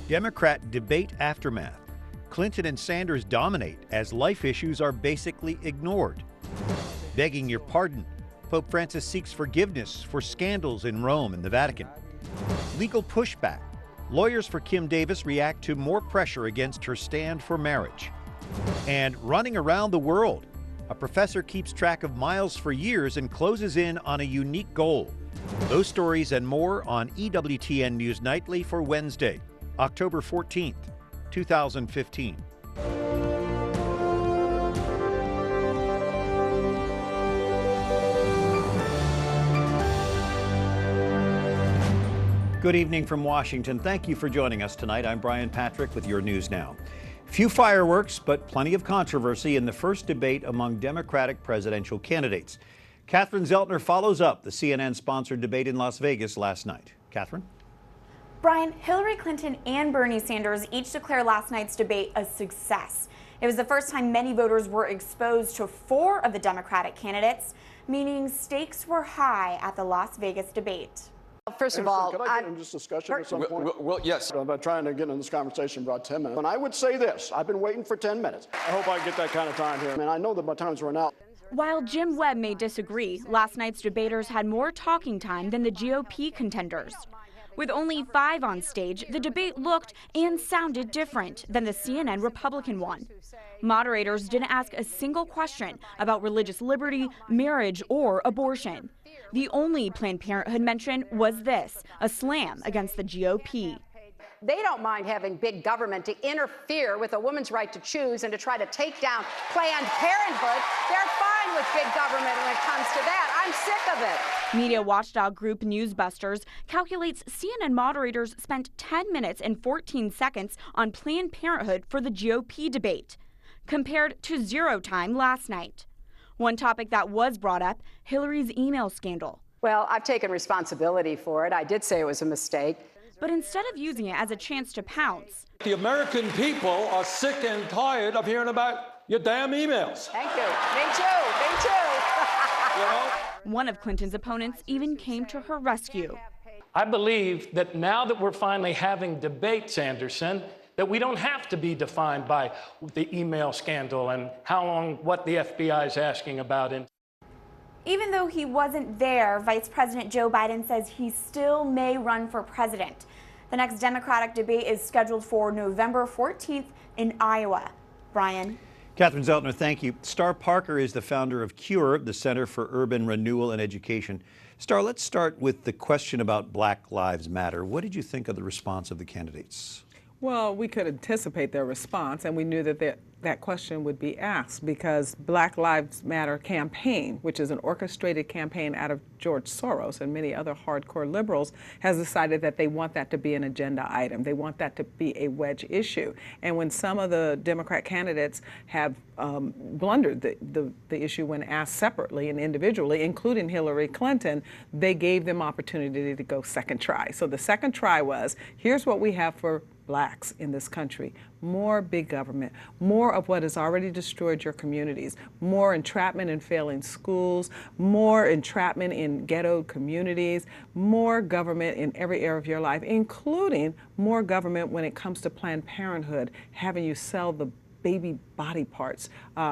Democrat debate aftermath. Clinton and Sanders dominate as life issues are basically ignored. Begging your pardon. Pope Francis seeks forgiveness for scandals in Rome and the Vatican. Legal pushback. Lawyers for Kim Davis react to more pressure against her stand for marriage. And running around the world. A professor keeps track of miles for years and closes in on a unique goal. Those stories and more on EWTN News Nightly for Wednesday, October 14th, 2015. Good evening from Washington. Thank you for joining us tonight. I'm Brian Patrick with your news now. Few fireworks, but plenty of controversy in the first debate among Democratic presidential candidates. Catherine Zeltner follows up the CNN-sponsored debate in Las Vegas last night. Catherine? Brian, Hillary Clinton and Bernie Sanders each declared last night's debate a success. It was the first time many voters were exposed to 4 of the Democratic candidates, meaning stakes were high at the Las Vegas debate. First of all, could I get in this discussion at some point? Well, yes. I'm trying to get in this conversation for about 10 minutes. And I would say this, I've been waiting for 10 minutes. I hope I get that kind of time here. I mean, I know that my time's run out. While Jim Webb may disagree, last night's debaters had more talking time than the GOP contenders. With only 5 on stage, the debate looked and sounded different than the CNN Republican one. Moderators didn't ask a single question about religious liberty, marriage, or abortion. The only Planned Parenthood mention was this, a slam against the GOP. They don't mind having big government to interfere with a woman's right to choose and to try to take down Planned Parenthood. They're fine with big government when it comes to that. I'm sick of it. Media watchdog group Newsbusters calculates CNN moderators spent 10 minutes and 14 seconds on Planned Parenthood for the GOP debate, compared to 0 time last night. One topic that was brought up, Hillary's email scandal. Well, I've taken responsibility for it. I did say it was a mistake. But instead of using it as a chance to pounce, the American people are sick and tired of hearing about your damn emails. Thank you. Me too. Me too. You know? One of Clinton's opponents even came to her rescue. I believe that now that we're finally having debates, Anderson, that we don't have to be defined by the email scandal and how long, what the FBI is asking about. Even though he wasn't there, Vice President Joe Biden says he still may run for president. The next Democratic debate is scheduled for November 14th in Iowa. Brian? Catherine Zeltner, thank you. Star Parker is the founder of CURE, the Center for Urban Renewal and Education. Star, let's start with the question about Black Lives Matter. What did you think of the response of the candidates? Well, we could anticipate their response, and we knew that that question would be asked because Black Lives Matter campaign, which is an orchestrated campaign out of George Soros and many other hardcore liberals, has decided that they want that to be an agenda item. They want that to be a wedge issue. And when some of the Democrat candidates have blundered the issue when asked separately and individually, including Hillary Clinton, they gave them opportunity to go second try. So the second try was, here's what we have for blacks in this country. More big government, more of what has already destroyed your communities, more entrapment in failing schools, more entrapment in ghetto communities, more government in every area of your life, including more government when it comes to Planned Parenthood, having you sell the baby body parts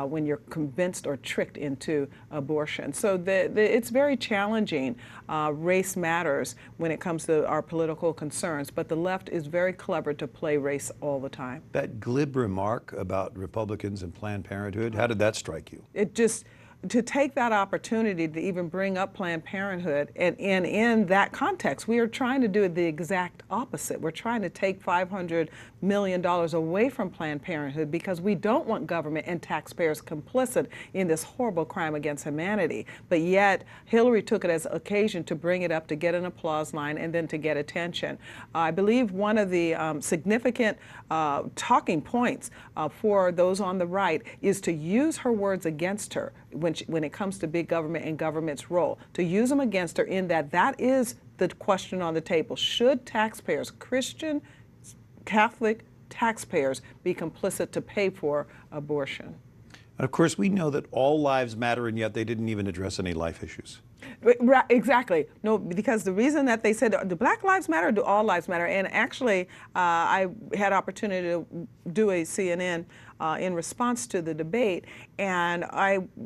when you're convinced or tricked into abortion. So it's very challenging. Race matters when it comes to our political concerns, but the left is very clever to play race all the time. That glib remark about Republicans and Planned Parenthood, how did that strike you? It just, to take that opportunity to even bring up Planned Parenthood, and in that context, we are trying to do the exact opposite. We're trying to take $500 million away from Planned Parenthood because we don't want government and taxpayers complicit in this horrible crime against humanity. But yet, Hillary took it as an occasion to bring it up, to get an applause line, and then to get attention. I believe one of the significant talking points for those on the right is to use her words against her when it comes to big government and government's role, to use them against her in that is the question on the table. Should taxpayers, Christian, Catholic taxpayers, be complicit to pay for abortion? And of course, we know that all lives matter, and yet they didn't even address any life issues. Right, exactly. No, because the reason that they said, do Black Lives Matter or do all lives matter? And actually, I had opportunity to do a CNN in response to the debate, and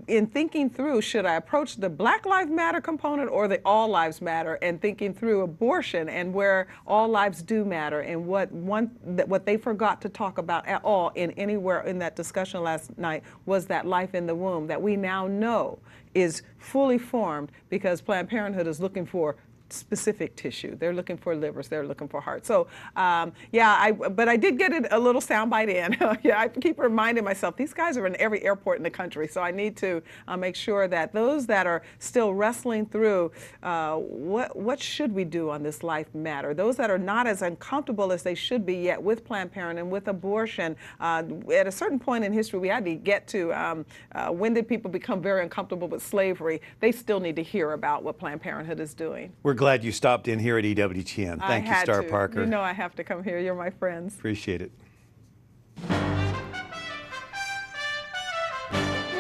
in thinking through, should I approach the Black Lives Matter component or the all lives matter, and thinking through abortion and where all lives do matter, and what they forgot to talk about at all in anywhere in that discussion last night was that life in the womb that we now know is fully formed because Planned Parenthood is looking for specific tissue. They're looking for livers. They're looking for hearts. So, but I did get it a little soundbite in. I keep reminding myself, these guys are in every airport in the country, so I need to make sure that those that are still wrestling through what should we do on this life matter, those that are not as uncomfortable as they should be yet with Planned Parenthood and with abortion, at a certain point in history we had to get to when did people become very uncomfortable with slavery. They still need to hear about what Planned Parenthood is doing. We're glad you stopped in here at EWTN. Thank you, Star Parker. You know I have to come here. You're my friends. Appreciate it.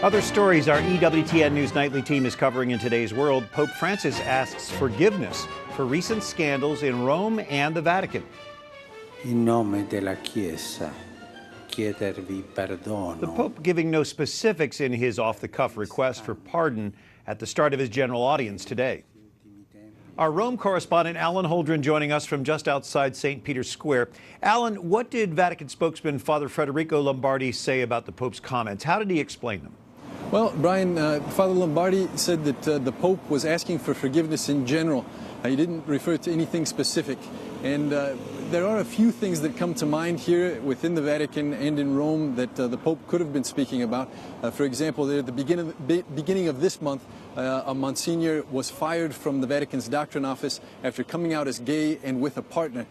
Other stories our EWTN News Nightly team is covering in today's world. Pope Francis asks forgiveness for recent scandals in Rome and the Vatican. In nome della Chiesa, chiedervi perdono. The Pope giving no specifics in his off-the-cuff request for pardon at the start of his general audience today. Our Rome correspondent Alan Holdren joining us from just outside St. Peter's Square. Alan, what did Vatican spokesman Father Federico Lombardi say about the Pope's comments? How did he explain them? Well, Brian, Father Lombardi said that the Pope was asking for forgiveness in general. He didn't refer to anything specific. And there are a few things that come to mind here within the Vatican and in Rome that the Pope could have been speaking about. For example, at the beginning of this month, a Monsignor was fired from the Vatican's doctrine office after coming out as gay and with a partner.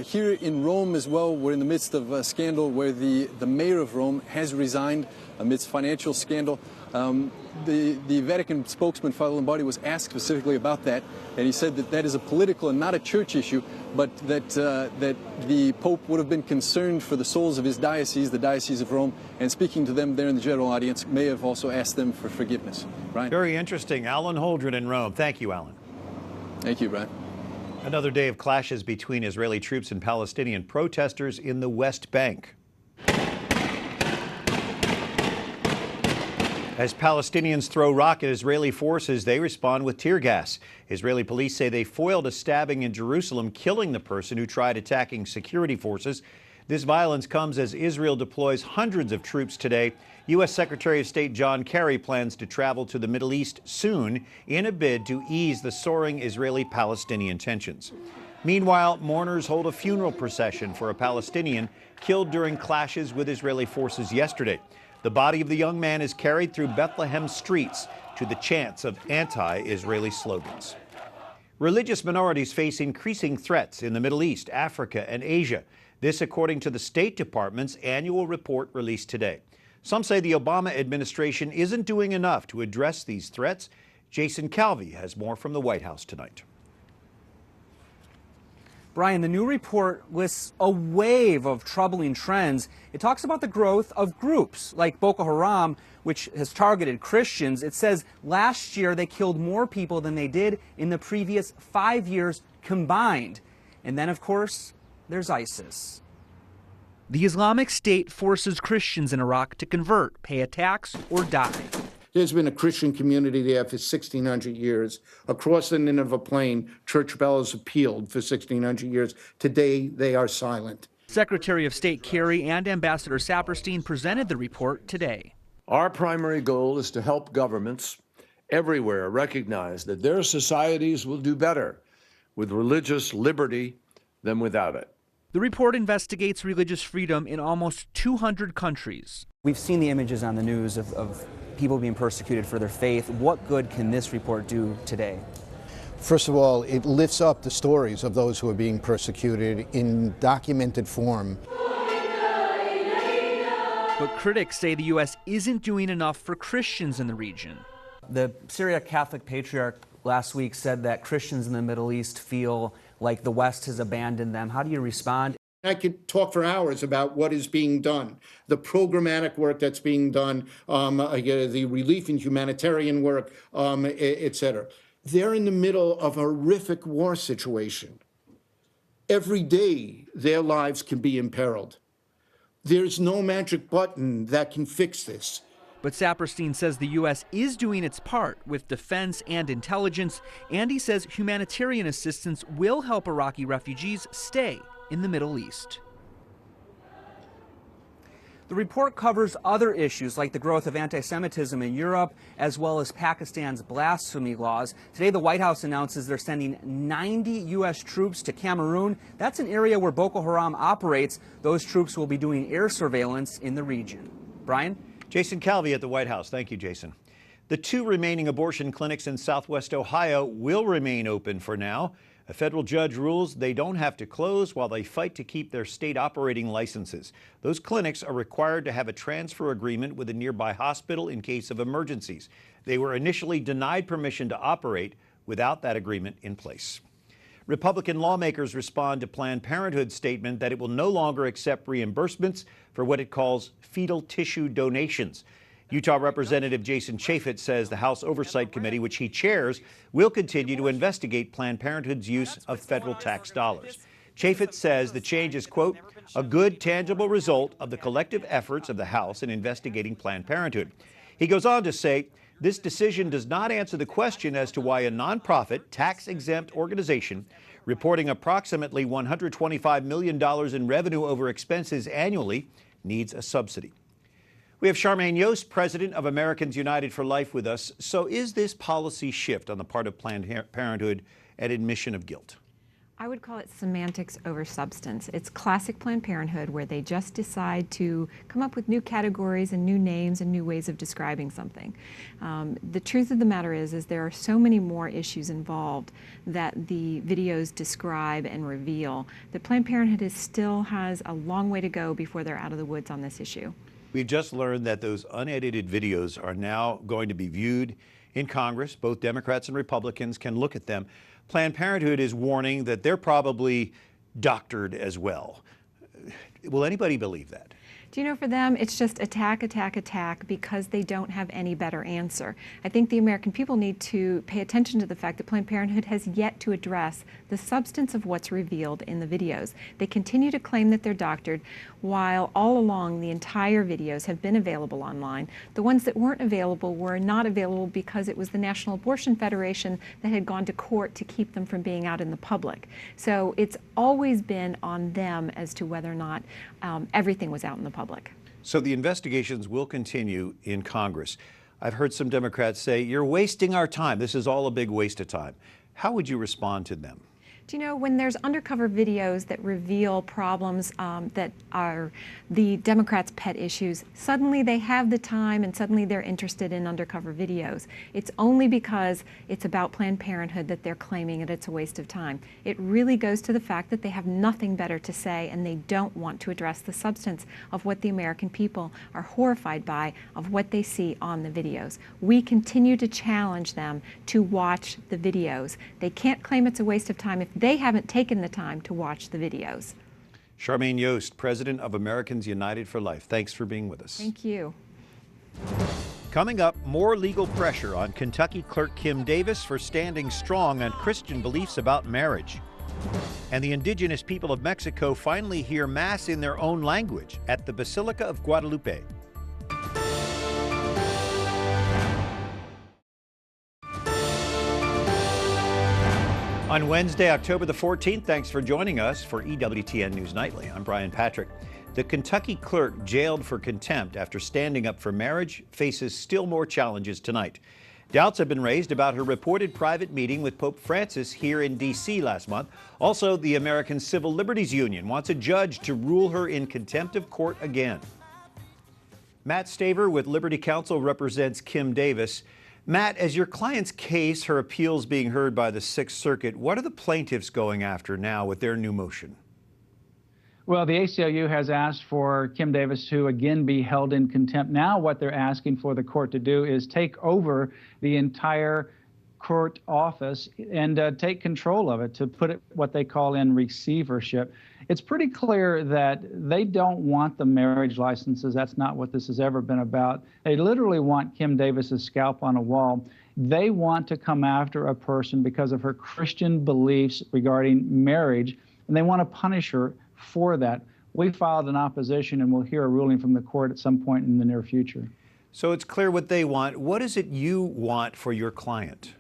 Here in Rome as well, we're in the midst of a scandal where the mayor of Rome has resigned amidst financial scandal. The Vatican spokesman, Father Lombardi, was asked specifically about that, and he said that that is a political and not a church issue, but that the Pope would have been concerned for the souls of his diocese, the Diocese of Rome, and speaking to them there in the general audience, may have also asked them for forgiveness. Brian? Very interesting. Alan Holdren in Rome. Thank you, Alan. Thank you, Brian. Another day of clashes between Israeli troops and Palestinian protesters in the West Bank. As Palestinians throw rock at Israeli forces, they respond with tear gas. Israeli police say they foiled a stabbing in Jerusalem, killing the person who tried attacking security forces. This violence comes as Israel deploys hundreds of troops today. U.S. Secretary of State John Kerry plans to travel to the Middle East soon in a bid to ease the soaring Israeli-Palestinian tensions. Meanwhile, mourners hold a funeral procession for a Palestinian killed during clashes with Israeli forces yesterday. The body of the young man is carried through Bethlehem streets to the chants of anti-Israeli slogans. Religious minorities face increasing threats in the Middle East, Africa, and Asia. This according to the State Department's annual report released today. Some say the Obama administration isn't doing enough to address these threats. Jason Calvi has more from the White House tonight. Brian, the new report lists a wave of troubling trends. It talks about the growth of groups like Boko Haram, which has targeted Christians. It says last year they killed more people than they did in the previous 5 years combined. And then, of course, there's ISIS. The Islamic State forces Christians in Iraq to convert, pay a tax, or die. There's been a Christian community there for 1,600 years. Across the Nineveh Plain, church bells have pealed for 1,600 years. Today, they are silent. Secretary of State Kerry and Ambassador Saperstein presented the report today. Our primary goal is to help governments everywhere recognize that their societies will do better with religious liberty than without it. The report investigates religious freedom in almost 200 countries. We've seen the images on the news of people being persecuted for their faith. What good can this report do today? First of all, it lifts up the stories of those who are being persecuted in documented form. But critics say the U.S. isn't doing enough for Christians in the region. The Syriac Catholic Patriarch last week said that Christians in the Middle East feel like the West has abandoned them. How do you respond? I could talk for hours about what is being done, the programmatic work that's being done, the relief and humanitarian work, et cetera. They're in the middle of a horrific war situation. Every day, their lives can be imperiled. There's no magic button that can fix this. But Saperstein says the U.S. is doing its part with defense and intelligence, and he says humanitarian assistance will help Iraqi refugees stay in the Middle East. The report covers other issues like the growth of anti-Semitism in Europe, as well as Pakistan's blasphemy laws. Today, the White House announces they're sending 90 U.S. troops to Cameroon. That's an area where Boko Haram operates. Those troops will be doing air surveillance in the region. Brian? Jason Calvi at the White House. Thank you, Jason. The 2 remaining abortion clinics in Southwest Ohio will remain open for now. A federal judge rules they don't have to close while they fight to keep their state operating licenses. Those clinics are required to have a transfer agreement with a nearby hospital in case of emergencies. They were initially denied permission to operate without that agreement in place. Republican lawmakers respond to Planned Parenthood's statement that it will no longer accept reimbursements for what it calls fetal tissue donations. Utah Representative Jason Chaffetz says the House Oversight Committee, which he chairs, will continue to investigate Planned Parenthood's use of federal tax dollars. Chaffetz says the change is, quote, a good, tangible result of the collective efforts of the House in investigating Planned Parenthood. He goes on to say, this decision does not answer the question as to why a nonprofit, tax-exempt organization reporting approximately $125 million in revenue over expenses annually needs a subsidy. We have Charmaine Yost, president of Americans United for Life, with us. So is this policy shift on the part of Planned Parenthood an admission of guilt? I would call it semantics over substance. It's classic Planned Parenthood, where they just decide to come up with new categories and new names and new ways of describing something. The truth of the matter is there are so many more issues involved that the videos describe and reveal that Planned Parenthood still has a long way to go before they're out of the woods on this issue. We've just learned that those unedited videos are now going to be viewed in Congress. Both Democrats and Republicans can look at them. Planned Parenthood is warning that they're probably doctored as well. Will anybody believe that? Do you know, for them, it's just attack, attack, attack, because they don't have any better answer. I think the American people need to pay attention to the fact that Planned Parenthood has yet to address the substance of what's revealed in the videos. They continue to claim that they're doctored, while all along the entire videos have been available online. The ones that weren't available were not available because it was the National Abortion Federation that had gone to court to keep them from being out in the public. So it's always been on them as to whether or not everything was out in the public. So the investigations will continue in Congress. I've heard some Democrats say, you're wasting our time. This is all a big waste of time. How would you respond to them? Do you know, when there's undercover videos that reveal problems that are the Democrats' pet issues, suddenly they have the time and suddenly they're interested in undercover videos. It's only because it's about Planned Parenthood that they're claiming that it's a waste of time. It really goes to the fact that they have nothing better to say, and they don't want to address the substance of what the American people are horrified by, of what they see on the videos. We continue to challenge them to watch the videos. They can't claim it's a waste of time if they haven't taken the time to watch the videos. Charmaine Yost, president of Americans United for Life. Thanks for being with us. Thank you. Coming up, more legal pressure on Kentucky clerk Kim Davis for standing strong on Christian beliefs about marriage. And the indigenous people of Mexico finally hear Mass in their own language at the Basilica of Guadalupe. On Wednesday, October the 14th, thanks for joining us for EWTN News Nightly. I'm Brian Patrick. The Kentucky clerk jailed for contempt after standing up for marriage faces still more challenges tonight. Doubts have been raised about her reported private meeting with Pope Francis here in D.C. last month. Also, the American Civil Liberties Union wants a judge to rule her in contempt of court again. Matt Staver with Liberty Counsel represents Kim Davis. Matt, as your client's case, her appeals being heard by the Sixth Circuit, what are the plaintiffs going after now with their new motion? Well, the ACLU has asked for Kim Davis to again be held in contempt. Now what they're asking for the court to do is take over the entire court office and take control of it, to put it what they call in receivership. It's pretty clear that they don't want the marriage licenses. That's not what this has ever been about. They literally want Kim Davis's scalp on a wall. They want to come after a person because of her Christian beliefs regarding marriage, and they want to punish her for that. We filed an opposition, and we'll hear a ruling from the court at some point in the near future. So it's clear what they want. What is it you want for your client?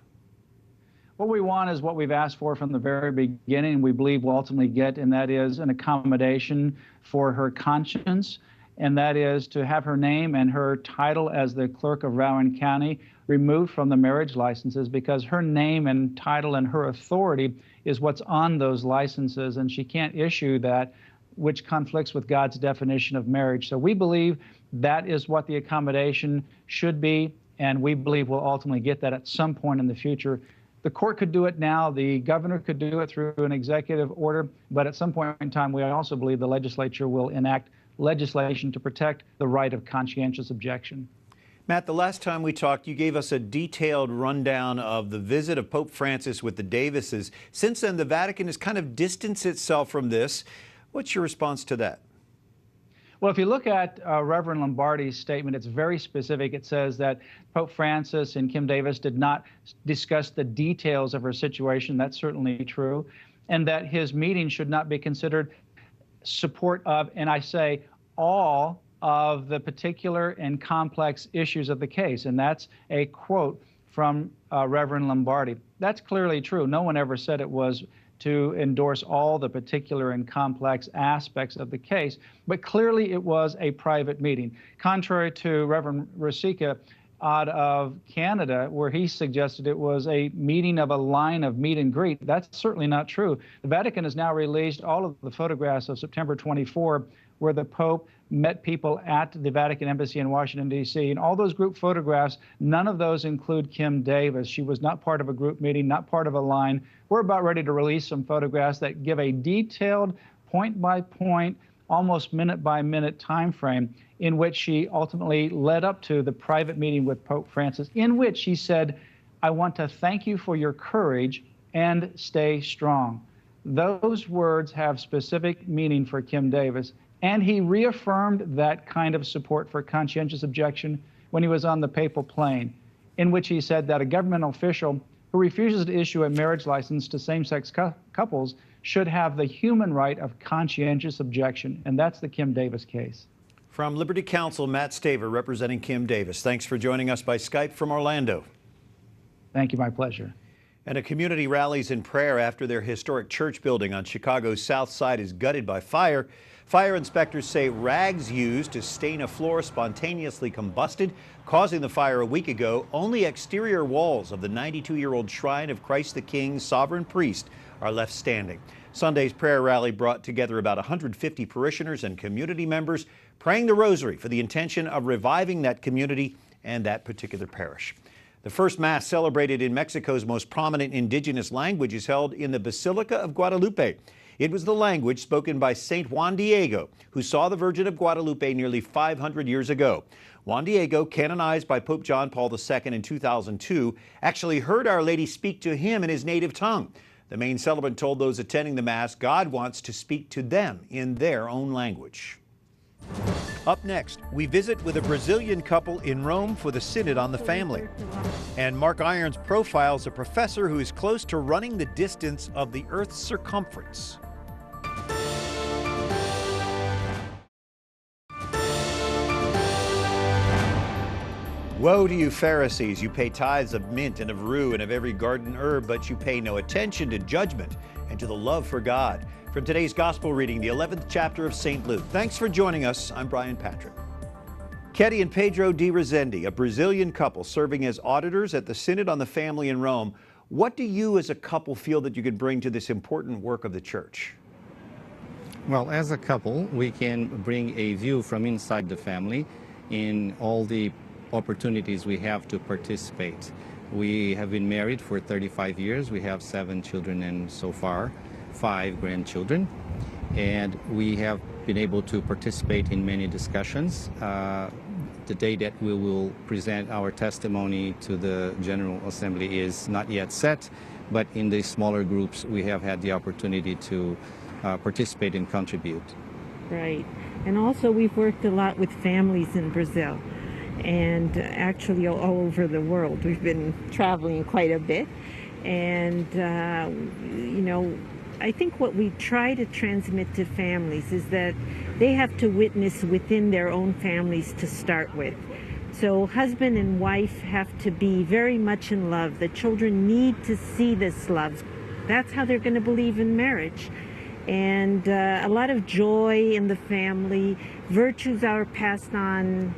What we want is what we've asked for from the very beginning, and we believe we'll ultimately get, and that is an accommodation for her conscience, and that is to have her name and her title as the clerk of Rowan County removed from the marriage licenses, because her name and title and her authority is what's on those licenses, and she can't issue that, which conflicts with God's definition of marriage. So we believe that is what the accommodation should be, and we believe we'll ultimately get that at some point in the future. The court could do it now, the governor could do it through an executive order, but at some point in time, we also believe the legislature will enact legislation to protect the right of conscientious objection. Matt, the last time we talked, you gave us a detailed rundown of the visit of Pope Francis with the Davises. Since then, the Vatican has kind of distanced itself from this. What's your response to that? Well, if you look at Reverend Lombardi's statement, it's very specific. It says that Pope Francis and Kim Davis did not discuss the details of her situation. That's certainly true. And that his meeting should not be considered support of, and I say, all of the particular and complex issues of the case. And that's a quote from Reverend Lombardi. That's clearly true. No one ever said it was to endorse all the particular and complex aspects of the case, but clearly it was a private meeting. Contrary to Reverend Rosica out of Canada, where he suggested it was a meeting of a line of meet and greet, that's certainly not true. The Vatican has now released all of the photographs of September 24, where the Pope met people at the Vatican Embassy in Washington, D.C. And all those group photographs, none of those include Kim Davis. She was not part of a group meeting, not part of a line. We're about ready to release some photographs that give a detailed, point-by-point, almost minute-by-minute time frame in which she ultimately led up to the private meeting with Pope Francis, in which she said, "I want to thank you for your courage and stay strong." Those words have specific meaning for Kim Davis. And he reaffirmed that kind of support for conscientious objection when he was on the papal plane, in which he said that a governmental official who refuses to issue a marriage license to same-sex couples should have the human right of conscientious objection. And that's the Kim Davis case. From Liberty Counsel, Matt Staver representing Kim Davis. Thanks for joining us by Skype from Orlando. Thank you, my pleasure. And a community rallies in prayer after their historic church building on Chicago's South Side is gutted by fire. Fire inspectors say rags used to stain a floor spontaneously combusted, causing the fire a week ago. Only exterior walls of the 92-year-old shrine of Christ the King, sovereign priest, are left standing. Sunday's prayer rally brought together about 150 parishioners and community members praying the rosary for the intention of reviving that community and that particular parish. The first Mass celebrated in Mexico's most prominent indigenous language is held in the Basilica of Guadalupe. It was the language spoken by Saint Juan Diego, who saw the Virgin of Guadalupe nearly 500 years ago. Juan Diego, canonized by Pope John Paul II in 2002, actually heard Our Lady speak to him in his native tongue. The main celebrant told those attending the Mass God wants to speak to them in their own language. Up next, we visit with a Brazilian couple in Rome for the Synod on the Family. And Mark Irons profiles a professor who is close to running the distance of the Earth's circumference. Woe to you, Pharisees! You pay tithes of mint and of rue and of every garden herb, but you pay no attention to judgment and to the love for God. From today's Gospel reading, the 11th chapter of St. Luke. Thanks for joining us. I'm Brian Patrick. Ketty and Pedro de Rezende, a Brazilian couple serving as auditors at the Synod on the Family in Rome. What do you as a couple feel that you can bring to this important work of the Church? Well, as a couple, we can bring a view from inside the family in all the opportunities we have to participate. We have been married for 35 years. We have 7 children and so far 5 grandchildren. And we have been able to participate in many discussions. The day that we will present our testimony to the General Assembly is not yet set, but in the smaller groups we have had the opportunity to participate and contribute. Right. And also we've worked a lot with families in Brazil. and actually all over the world. We've been traveling quite a bit, and you know, I think what we try to transmit to families is that they have to witness within their own families to start with. So husband and wife have to be very much in love. The children need to see this love. That's how they're going to believe in marriage. And a lot of joy in the family. Virtues are passed on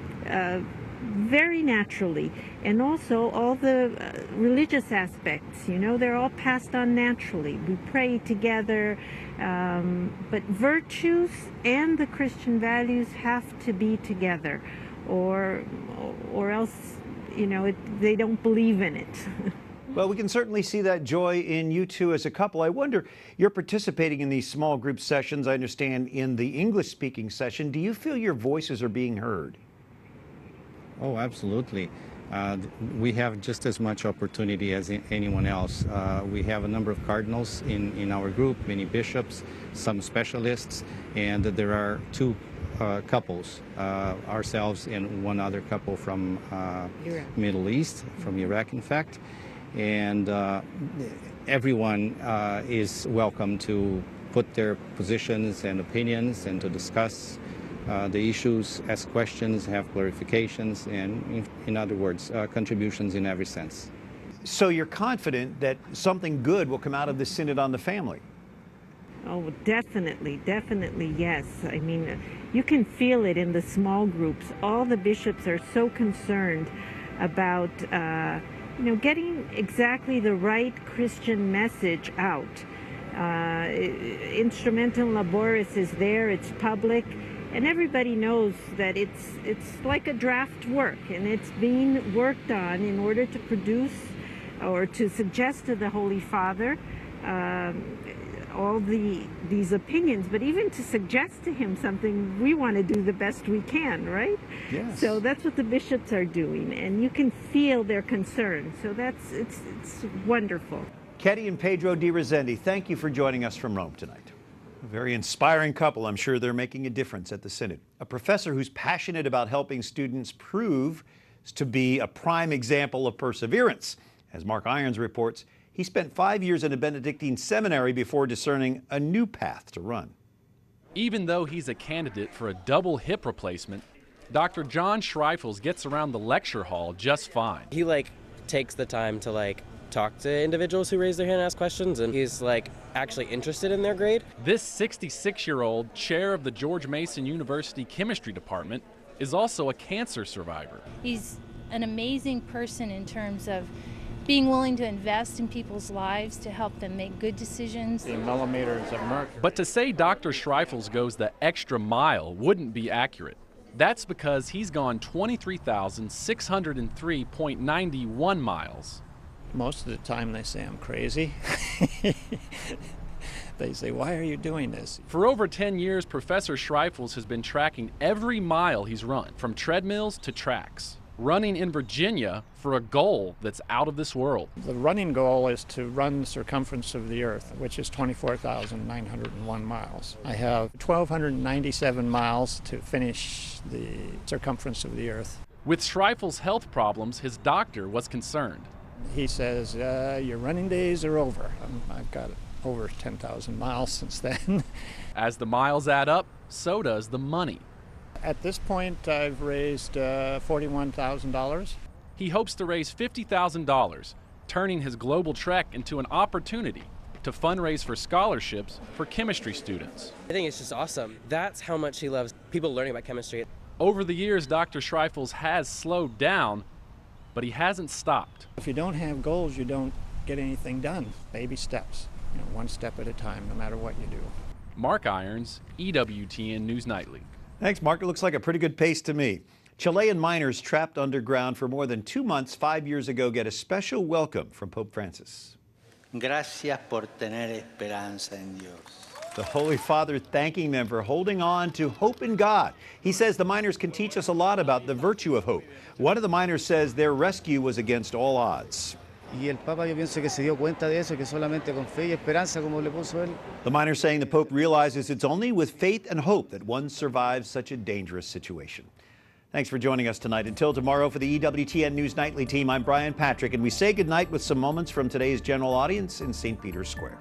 very naturally. And also all the religious aspects, you know, they're all passed on naturally. We pray together. But virtues and the Christian values have to be together. Or else, you know, they don't believe in it. Well, we can certainly see that joy in you two as a couple. I wonder, you're participating in these small group sessions, I understand, in the English-speaking session. Do you feel your voices are being heard? Oh, absolutely. We have just as much opportunity as anyone else. We have a number of cardinals in our group, many bishops, some specialists, and there are two couples, ourselves and one other couple from Middle East, from Iraq, in fact. And everyone is welcome to put their positions and opinions and to discuss the issues, ask questions, have clarifications, and in other words, contributions in every sense. So you're confident that something good will come out of the Synod on the Family? Oh, definitely, definitely, yes. I mean, you can feel it in the small groups. All the bishops are so concerned about, you know, getting exactly the right Christian message out. Instrumental Laboris is there, it's public, and everybody knows that it's like a draft work, and it's being worked on in order to produce or to suggest to the Holy Father all these opinions, but even to suggest to him something, we want to do the best we can, right? Yes. So that's what the bishops are doing, and you can feel their concern. So it's wonderful. Ketty and Pedro Di Resendi, thank you for joining us from Rome tonight. A very inspiring couple. I'm sure they're making a difference at the Synod. A professor who's passionate about helping students proves to be a prime example of perseverance. As Mark Irons reports, he spent 5 years in a Benedictine seminary before discerning a new path to run. Even though he's a candidate for a double hip replacement, Dr. John Schreifels gets around the lecture hall just fine. He takes the time to talk to individuals who raise their hand and ask questions, and he's actually interested in their grade. This 66-year-old chair of the George Mason University Chemistry Department is also a cancer survivor. He's an amazing person in terms of being willing to invest in people's lives to help them make good decisions. The millimeters of mercury. But to say Dr. Schreifels goes the extra mile wouldn't be accurate. That's because he's gone 23,603.91 miles. Most of the time they say I'm crazy. They say, why are you doing this? For over 10 years, Professor Schreifels has been tracking every mile he's run, from treadmills to tracks, running in Virginia for a goal that's out of this world. The running goal is to run the circumference of the Earth, which is 24,901 miles. I have 1,297 miles to finish the circumference of the Earth. With Schreifels' health problems, his doctor was concerned. He says, your running days are over. I've got over 10,000 miles since then. As the miles add up, so does the money. At this point, I've raised $41,000. He hopes to raise $50,000, turning his global trek into an opportunity to fundraise for scholarships for chemistry students. I think it's just awesome. That's how much he loves people learning about chemistry. Over the years, Dr. Schreifels has slowed down, but he hasn't stopped. If you don't have goals, you don't get anything done. Baby steps, one step at a time, no matter what you do. Mark Irons, Ewtn News Nightly. Thanks, Mark. It looks like a pretty good pace to me. Chilean miners trapped underground for more than 2 months 5 years ago get a special welcome from Pope Francis. Gracias por tener esperanza en Dios. The Holy Father thanking them for holding on to hope in God. He says the miners can teach us a lot about the virtue of hope. One of the miners says their rescue was against all odds. Y el Papa, yo pienso que se dio cuenta de eso, que solamente con fe y esperanza, como le puso él. The miner saying the Pope realizes it's only with faith and hope that one survives such a dangerous situation. Thanks for joining us tonight. Until tomorrow, for the EWTN News Nightly team, I'm Brian Patrick, and we say goodnight with some moments from today's general audience in St. Peter's Square.